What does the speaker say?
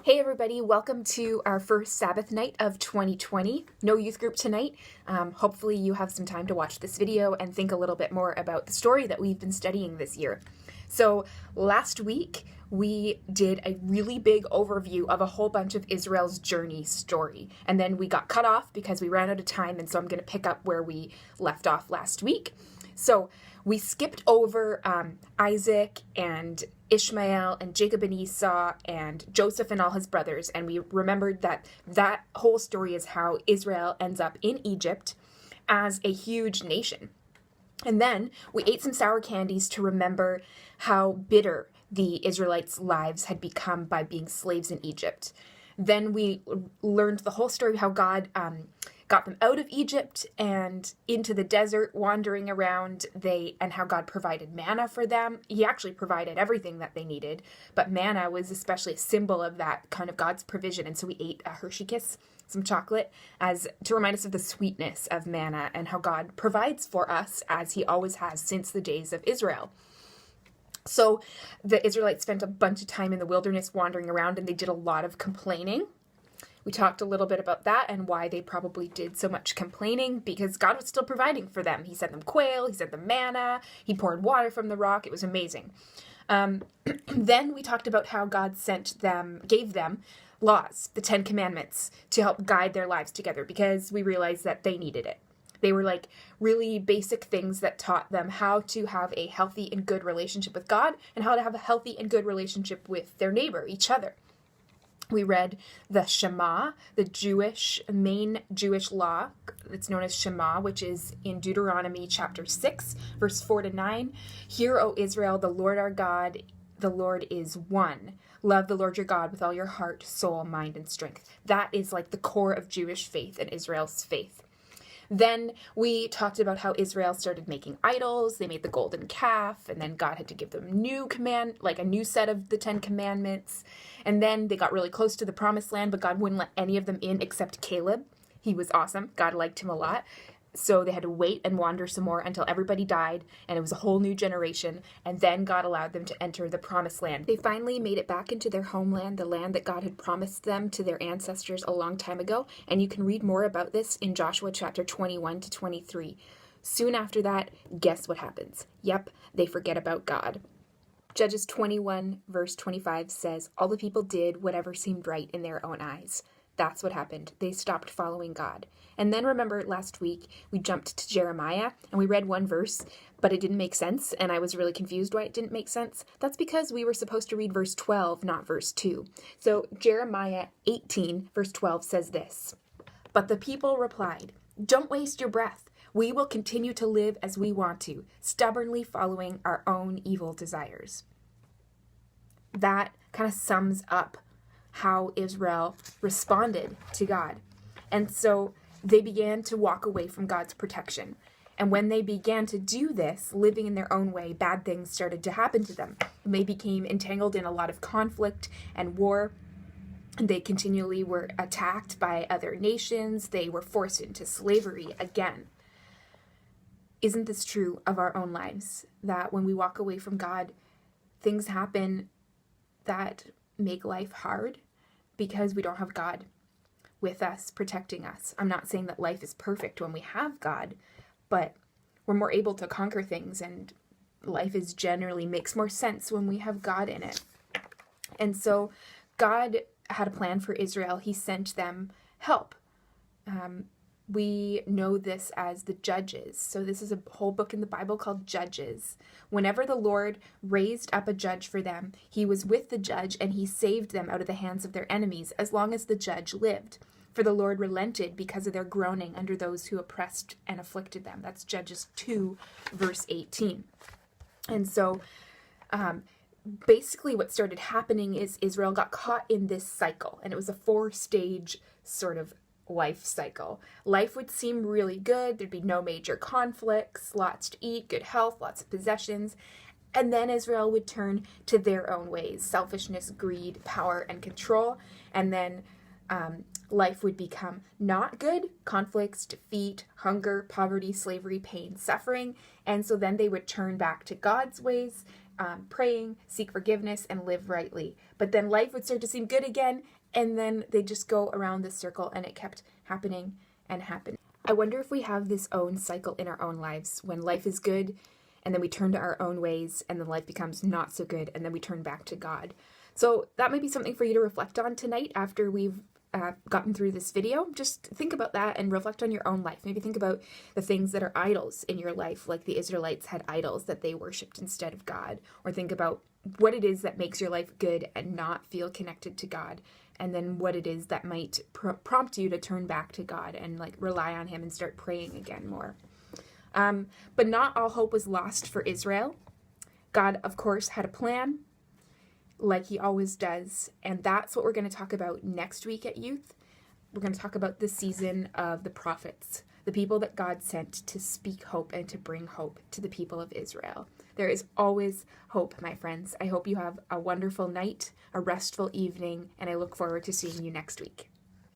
Hey everybody, welcome to our first Sabbath night of 2020. No youth group tonight. Hopefully you have some time to watch this video and think a little bit more about the story that we've been studying this year. So last week we did a really big overview of a whole bunch of Israel's journey story. And then we got cut off because we ran out of time, and so I'm going to pick up where we left off last week. So we skipped over Isaac and Ishmael and Jacob and Esau and Joseph and all his brothers, and we remembered that that whole story is how Israel ends up in Egypt as a huge nation. And then we ate some sour candies to remember how bitter the Israelites' lives had become by being slaves in Egypt. Then we learned the whole story of how God got them out of Egypt and into the desert, wandering around, and how God provided manna for them. He actually provided everything that they needed, but manna was especially a symbol of that kind of God's provision. And so we ate a Hershey Kiss, some chocolate, as to remind us of the sweetness of manna and how God provides for us, as he always has since the days of Israel. So the Israelites spent a bunch of time in the wilderness wandering around, and they did a lot of complaining. We talked a little bit about that and why they probably did so much complaining, because God was still providing for them. He sent them quail, he sent them manna, he poured water from the rock. It was amazing. Then we talked about how God gave them laws, the 10 Commandments, to help guide their lives together, because we realized that they needed it. They were like really basic things that taught them how to have a healthy and good relationship with God and how to have a healthy and good relationship with their neighbor, each other. We read the Shema, the main Jewish law. It's known as Shema, which is in Deuteronomy chapter 6, verse 4-9. Hear, O Israel, the Lord our God, the Lord is one. Love the Lord your God with all your heart, soul, mind, and strength. That is like the core of Jewish faith and Israel's faith. Then we talked about how Israel started making idols. They made the golden calf, and then God had to give them a new set of the 10 Commandments. And then they got really close to the promised land, but God wouldn't let any of them in except Caleb. He was awesome. God liked him a lot. So they had to wait and wander some more until everybody died, and it was a whole new generation, and then God allowed them to enter the promised land. They finally made it back into their homeland, the land that God had promised them to their ancestors a long time ago, and you can read more about this in Joshua chapter 21-23. Soon after that, guess what happens? Yep, they forget about God. Judges 21 verse 25 says, all the people did whatever seemed right in their own eyes. That's what happened. They stopped following God. And then remember last week we jumped to Jeremiah and we read one verse, but it didn't make sense, and I was really confused why it didn't make sense. That's because we were supposed to read verse 12, not verse 2. So Jeremiah 18 verse 12 says this, but the people replied, don't waste your breath. We will continue to live as we want to, stubbornly following our own evil desires. That kind of sums up how Israel responded to God. And so they began to walk away from God's protection. And when they began to do this, living in their own way, bad things started to happen to them. They became entangled in a lot of conflict and war. They continually were attacked by other nations. They were forced into slavery again. Isn't this true of our own lives? That when we walk away from God, things happen that make life hard because we don't have God with us, protecting us. I'm not saying that life is perfect when we have God, but we're more able to conquer things, and life is generally makes more sense when we have God in it. And so God had a plan for Israel. He sent them help. We know this as the Judges. So this is a whole book in the Bible called Judges. Whenever the Lord raised up a judge for them, he was with the judge and he saved them out of the hands of their enemies as long as the judge lived. For the Lord relented because of their groaning under those who oppressed and afflicted them. That's Judges 2, verse 18. And so basically what started happening is Israel got caught in this cycle, and it was a 4-stage sort of life cycle. Life would seem really good. There'd be no major conflicts, lots to eat, good health, lots of possessions. And then Israel would turn to their own ways, selfishness, greed, power, and control. And then life would become not good, conflicts, defeat, hunger, poverty, slavery, pain, suffering. And so then they would turn back to God's ways praying, seek forgiveness, and live rightly. But then life would start to seem good again, and then they just go around this circle, and it kept happening and happening. I wonder if we have this own cycle in our own lives when life is good, and then we turn to our own ways, and then life becomes not so good, and then we turn back to God. So that might be something for you to reflect on tonight after we've gotten through this video. Just think about that and reflect on your own life. Maybe think about the things that are idols in your life, like the Israelites had idols that they worshipped instead of God. Or think about what it is that makes your life good and not feel connected to God. And then what it is that might prompt you to turn back to God and like rely on him and start praying again more. But not all hope was lost for Israel. God, of course, had a plan, like he always does. And that's what we're going to talk about next week at Youth. We're going to talk about the season of the prophets, the people that God sent to speak hope and to bring hope to the people of Israel. There is always hope, my friends. I hope you have a wonderful night, a restful evening, and I look forward to seeing you next week.